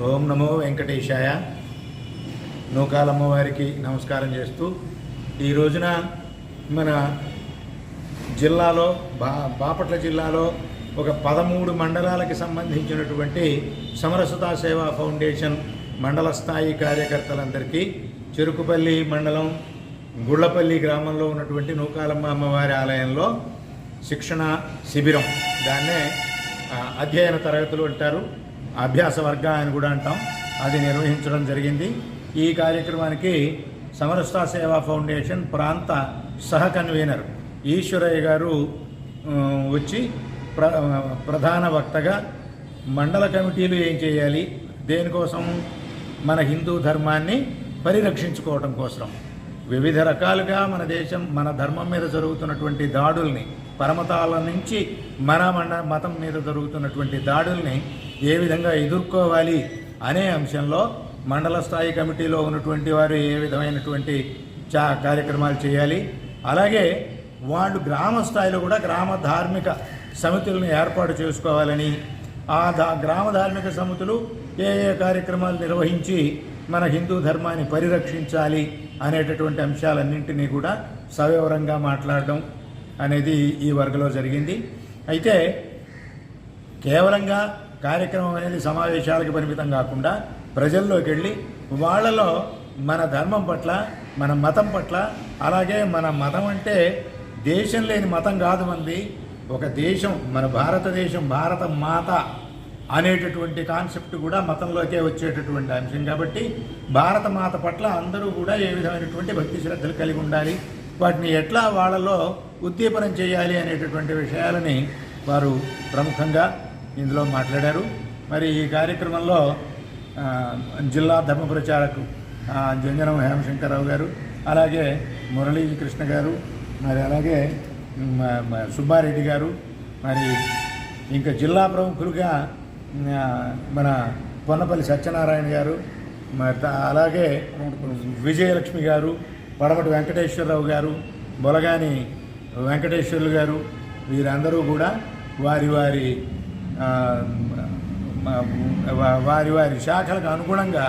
ఓం నమో వెంకటేశాయ. నూకాలమ్మవారికి నమస్కారం చేస్తూ ఈ రోజున మన జిల్లాలో బాపట్ల జిల్లాలో ఒక 13 మండలాలకి సంబంధించినటువంటి సమరసతా సేవా ఫౌండేషన్ మండల స్థాయి కార్యకర్తలందరికీ చెరుకుపల్లి మండలం గుళ్ళపల్లి గ్రామంలో ఉన్నటువంటి నూకాలమ్మ అమ్మవారి ఆలయంలో శిక్షణ శిబిరం, దాన్నే అధ్యయన తరగతులు అంటారు, అభ్యాస వర్గ అని కూడా అంటాం, అది నిర్వహించడం జరిగింది. ఈ కార్యక్రమానికి సమరసతా సేవా ఫౌండేషన్ ప్రాంత సహ కన్వీనర్ ఈశ్వరయ్య గారు వచ్చి ప్రధాన వక్తగా మండల కమిటీలు ఏం చేయాలి, దేనికోసం మన హిందూ ధర్మాన్ని పరిరక్షించుకోవడం కోసం వివిధ రకాలుగా మన ధర్మం మీద జరుగుతున్నటువంటి దాడుల్ని, పరమతాల నుంచి మన మతం మీద జరుగుతున్నటువంటి దాడుల్ని ఏ విధంగా ఎదుర్కోవాలి అనే అంశంలో మండల స్థాయి కమిటీలో ఉన్నటువంటి వారు ఏ విధమైనటువంటి కార్యక్రమాలు చేయాలి, అలాగే వాళ్ళు గ్రామ స్థాయిలో కూడా గ్రామ ధార్మిక సమితులను ఏర్పాటు చేసుకోవాలని, ఆ గ్రామ ధార్మిక సమితులు ఏ కార్యక్రమాలు నిర్వహించి మన హిందూ ధర్మాన్ని పరిరక్షించాలి అనేటటువంటి అంశాలన్నింటినీ కూడా సవివరంగా మాట్లాడడం అనేది ఈ వర్గలో జరిగింది. అయితే కేవలంగా కార్యక్రమం అనేది సమావేశాలకు పరిమితం కాకుండా ప్రజల్లోకి వెళ్ళి వాళ్ళలో మన ధర్మం పట్ల, మన మతం పట్ల, అలాగే మన మతం అంటే దేశం లేని మతం కాదు మంది, ఒక దేశం, మన భారతదేశం, భారత మాత అనేటటువంటి కాన్సెప్ట్ కూడా మతంలోకే వచ్చేటటువంటి అంశం కాబట్టి భారత మాత పట్ల అందరూ కూడా ఏ విధమైనటువంటి భక్తి శ్రద్ధలు కలిగి ఉండాలి, వాటిని ఎట్లా వాళ్ళలో ఉద్దీపనం చేయాలి అనేటటువంటి విషయాలని వారు ప్రముఖంగా ఇందులో మాట్లాడారు. మరి ఈ కార్యక్రమంలో జిల్లా ధర్మ ప్రచారకు జంజనం హేమశంకరరావు గారు, అలాగే మురళీ కృష్ణ గారు, మరి అలాగే సుబ్బారెడ్డి గారు, మరి ఇంకా జిల్లా ప్రముఖులుగా మన పొన్నపల్లి సత్యనారాయణ గారు, అలాగే విజయలక్ష్మి గారు, పడమటి వెంకటేశ్వరరావు గారు, బొలగాని వెంకటేశ్వర్లు గారు, వీరందరూ కూడా వారి వారి శాఖలకు అనుగుణంగా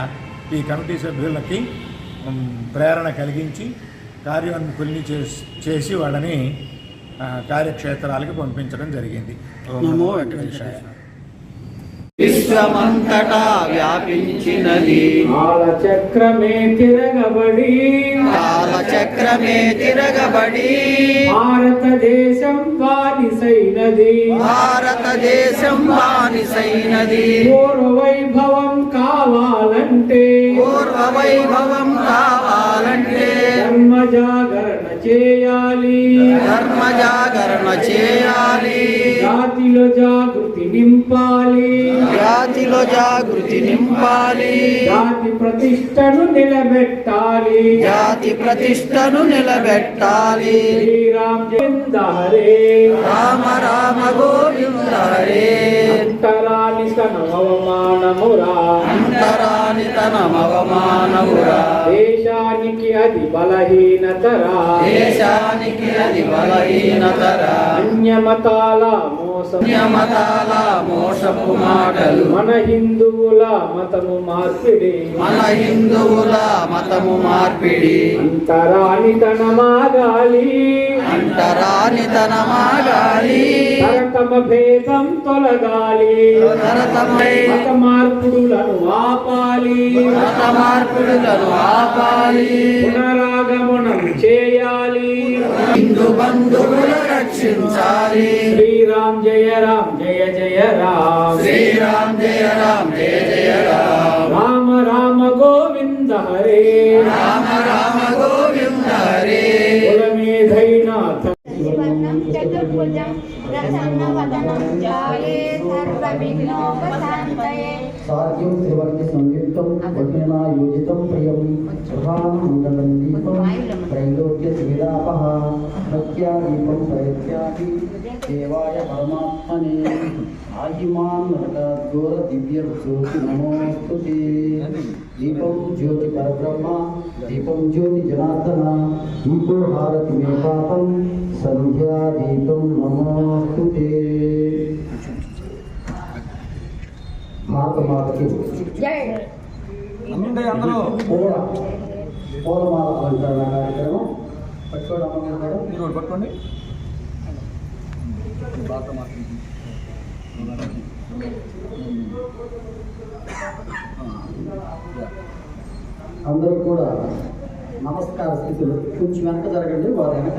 ఈ కమిటీ సభ్యులకి ప్రేరణ కలిగించి కార్యోన్ముఖుల్ని చేసి వాళ్ళని కార్యక్షేత్రాలకు పంపించడం జరిగింది. నమో వెంకటేశాయ. విశ్వమంతటా వ్యాపించినది కాలచక్రమే తిరగబడి భారతదేశం బానిసైనది పూర్వ వైభవం కావాలంటే ధర్మ జాగరణ చేయాలి, జాతిలో జాగృతి నింపాలి, జాతి ప్రతిష్టను నిలబెట్టాలి. శ్రీరామ్ జయంత హరే రామ రామ గోవింద హరే. అంతరాని తనమవమానమురా దేశానికి అది బలహీనతరా అన్యమతాల మోసపు మాటలు మన హిందువుల మతము మార్పిడి అంతరాని తనమాగాలి తరతమ భేదం తొలగాలి మత మార్పుడులను ఆపాలి పునరాగమనం చేయాలి హిందూ బంధువుల రక్షించాలి. శ్రీరామ్ జయ రామ్ జయ జయ రామ్ రామ రామ గోవింద హరే కులమేధైనాథ చతుర్భుజం ప్రసన్నవదనం ధ్యాయే సర్వవిఘ్నోపశాంతయే. సాధ్యం త్రివర్తి సంయుక్తం వజ్ఞనాయోజితం ప్రియం ప్రధానమంగళం దీపం త్రైలోక్య శీలాపః ప్రత్యాదీపం ప్రయత్యాది దేవాయ పరమాత్మనే ఆహిమాన్ నరకాద్ఘోర దివ్య జ్యోతి నమోస్తుతే. దీపం జ్యోతి పరబ్రహ్మ, దీపం జ్యోతి జనార్దన, దీపో హారతి మే పాపం, సంధ్యా దీపం నమోస్తుతే. భారతమాతకి పూలమాల అలంకరణ కార్యక్రమం పట్టుకోవడం మేడం పట్టుకోండి. అందరూ కూడా నమస్కార స్థితులు కొంచెం వెనక జరగండి వారు వెనక